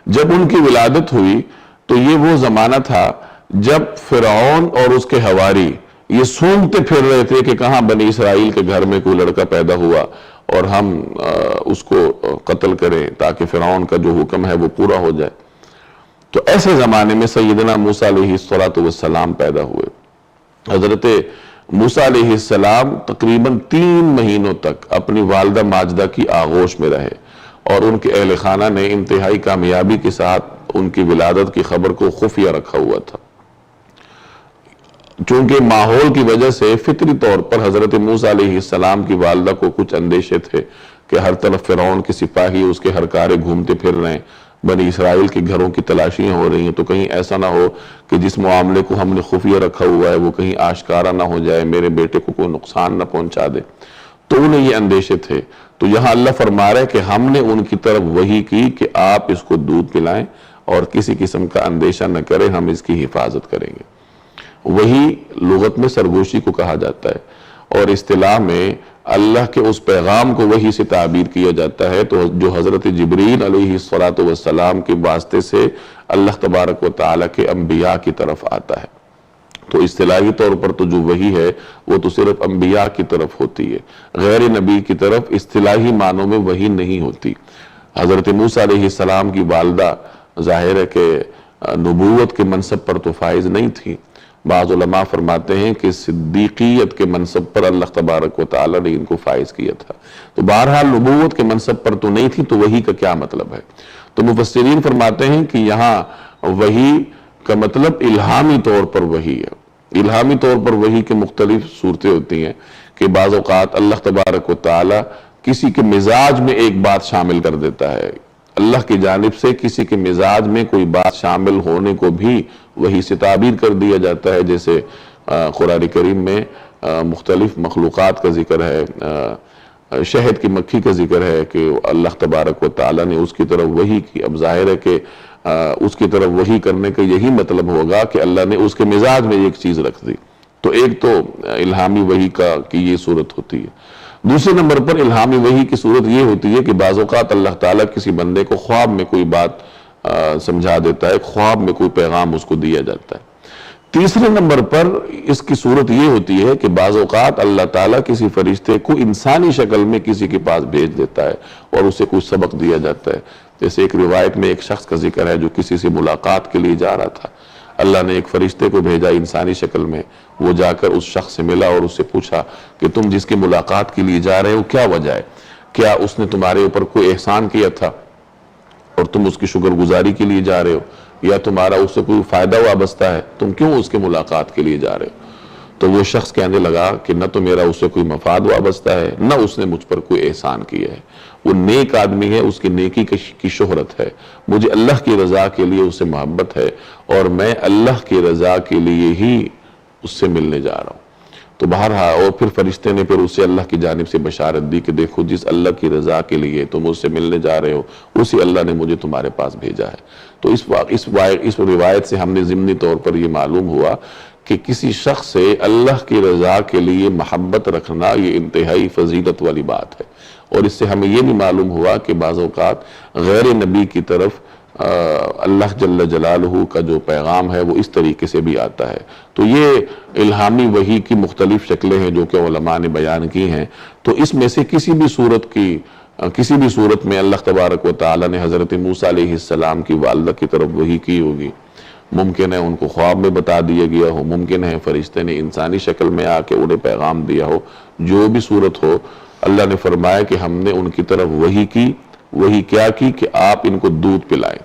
جب ان کی ولادت ہوئی تو یہ وہ زمانہ تھا جب فرعون اور اس کے حواری یہ سونگتے پھر رہے تھے کہ کہاں بنی اسرائیل کے گھر میں کوئی لڑکا پیدا ہوا اور ہم اس کو قتل کریں تاکہ فرعون کا جو حکم ہے وہ پورا ہو جائے۔ تو ایسے زمانے میں سیدنا موسیٰ علیہ السلام پیدا ہوئے۔ حضرت موسیٰ علیہ السلام تقریباً 3 مہینوں تک اپنی والدہ ماجدہ کی آغوش میں رہے اور ان کے اہل خانہ نے انتہائی کامیابی کے ساتھ ان کی ولادت کی خبر کو خفیہ رکھا ہوا تھا۔ چونکہ ماحول کی وجہ سے فطری طور پر حضرت موسیٰ علیہ السلام کی والدہ کو کچھ اندیشے تھے کہ ہر طرف فرعون کے سپاہی اس کے ہر کارے گھومتے پھر رہے ہیں، بنی اسرائیل کے گھروں کی تلاشیاں ہو رہی ہیں، تو کہیں ایسا نہ ہو کہ جس معاملے کو ہم نے خفیہ رکھا ہوا ہے وہ کہیں آشکارا نہ ہو جائے، میرے بیٹے کو کوئی نقصان نہ پہنچا دے۔ تو انہیں یہ اندیشے تھے۔ تو یہاں اللہ فرما رہا ہے کہ ہم نے ان کی طرف وحی کی کہ آپ اس کو دودھ پلائیں اور کسی قسم کا اندیشہ نہ کریں، ہم اس کی حفاظت کریں گے۔ وحی لغت میں سرگوشی کو کہا جاتا ہے اور اصطلاح میں اللہ کے اس پیغام کو وحی سے تعبیر کیا جاتا ہے تو جو حضرت جبریل علیہ السلام کے واسطے سے اللہ تبارک و تعالیٰ کے انبیاء کی طرف آتا ہے۔ تو اصطلاحی طور پر تو جو وحی ہے وہ تو صرف انبیاء کی طرف ہوتی ہے، غیر نبی کی طرف اصطلاحی معنوں میں وحی نہیں ہوتی۔ حضرت موسیٰ علیہ السلام کی والدہ ظاہر ہے کہ نبوت کے منصب پر تو فائز نہیں تھی، بعض علماء فرماتے ہیں کہ صدیقیت کے منصب پر اللہ تبارک و تعالیٰ نے ان کو فائز کیا تھا۔ تو بہرحال نبوت کے منصب پر تو نہیں تھی، تو وحی کا کیا مطلب ہے؟ تو مفسرین فرماتے ہیں کہ یہاں وحی کا مطلب الہامی طور پر وحی ہے۔ الہامی طور پر وحی کے مختلف صورتیں ہوتی ہیں کہ بعض اوقات اللہ تبارک و تعالیٰ کسی کے مزاج میں ایک بات شامل کر دیتا ہے، اللہ کی جانب سے کسی کے مزاج میں کوئی بات شامل ہونے کو بھی وحی سے تعبیر کر دیا جاتا ہے، جیسے قرآن کریم میں مختلف مخلوقات کا ذکر ہے، شہد کی مکھی کا ذکر ہے کہ اللہ تبارک و تعالیٰ نے اس کی طرف وحی کی۔ اب ظاہر ہے کہ اس کی طرف وحی کرنے کا یہی مطلب ہوگا کہ اللہ نے اس کے مزاج میں ایک چیز رکھ دی۔ تو ایک تو الہامی وحی کی یہ صورت ہوتی ہے۔ دوسرے نمبر پر الہامی وحی کی صورت یہ ہوتی ہے کہ بعض اوقات اللہ تعالیٰ کسی بندے کو خواب میں کوئی بات سمجھا دیتا ہے، خواب میں کوئی پیغام اس کو دیا جاتا ہے۔ تیسرے نمبر پر اس کی صورت یہ ہوتی ہے کہ بعض اوقات اللہ تعالیٰ کسی فرشتے کو انسانی شکل میں کسی کے پاس بھیج دیتا ہے اور اسے کوئی سبق دیا جاتا ہے۔ جیسے ایک روایت میں ایک شخص کا ذکر ہے جو کسی سے ملاقات کے لیے جا رہا تھا، اللہ نے ایک فرشتے کو بھیجا انسانی شکل میں، وہ جا کر اس شخص سے ملا اور اس سے پوچھا کہ تم جس کی ملاقات کے لیے جا رہے ہو کیا وجہ ہے؟ کیا اس نے تمہارے اوپر کوئی احسان کیا تھا اور تم اس کی شکر گزاری کے لیے جا رہے ہو، یا تمہارا اس سے کوئی فائدہ وابستہ ہے، تم کیوں اس کے ملاقات کے لیے جا رہے ہو؟ تو وہ شخص کہنے لگا کہ نہ تو میرا اس سے کوئی مفاد وابستہ ہے، نہ اس نے مجھ پر کوئی احسان کیا ہے، وہ نیک آدمی ہے، اس کی نیکی کی شہرت ہے، مجھے اللہ کی رضا کے لیے اس سے محبت ہے اور میں اللہ کی رضا کے لیے ہی اس سے ملنے جا رہا ہوں۔ تو بہرحال اور پھر فرشتے نے پھر اسے اللہ کی جانب سے بشارت دی کہ دیکھو جس اللہ کی رضا کے لیے تم اس سے ملنے جا رہے ہو اسی اللہ نے مجھے تمہارے پاس بھیجا ہے۔ تو اس روایت سے ہم نے ضمنی طور پر یہ معلوم ہوا کہ کسی شخص سے اللہ کی رضا کے لیے محبت رکھنا یہ انتہائی فضیلت والی بات ہے، اور اس سے ہمیں یہ بھی معلوم ہوا کہ بعض اوقات غیر نبی کی طرف اللہ جل جلالہ کا جو پیغام ہے وہ اس طریقے سے بھی آتا ہے۔ تو یہ الہامی وحی کی مختلف شکلیں ہیں جو کہ علماء نے بیان کی ہیں۔ تو اس میں سے کسی بھی صورت میں اللہ تبارک و تعالیٰ نے حضرت موسیٰ علیہ السلام کی والدہ کی طرف وحی کی ہوگی، ممکن ہے ان کو خواب میں بتا دیا گیا ہو، ممکن ہے فرشتے نے انسانی شکل میں آ کے انہیں پیغام دیا ہو، جو بھی صورت ہو اللہ نے فرمایا کہ ہم نے ان کی طرف وحی کی۔ وحی کیا کی کہ آپ ان کو دودھ پلائیں۔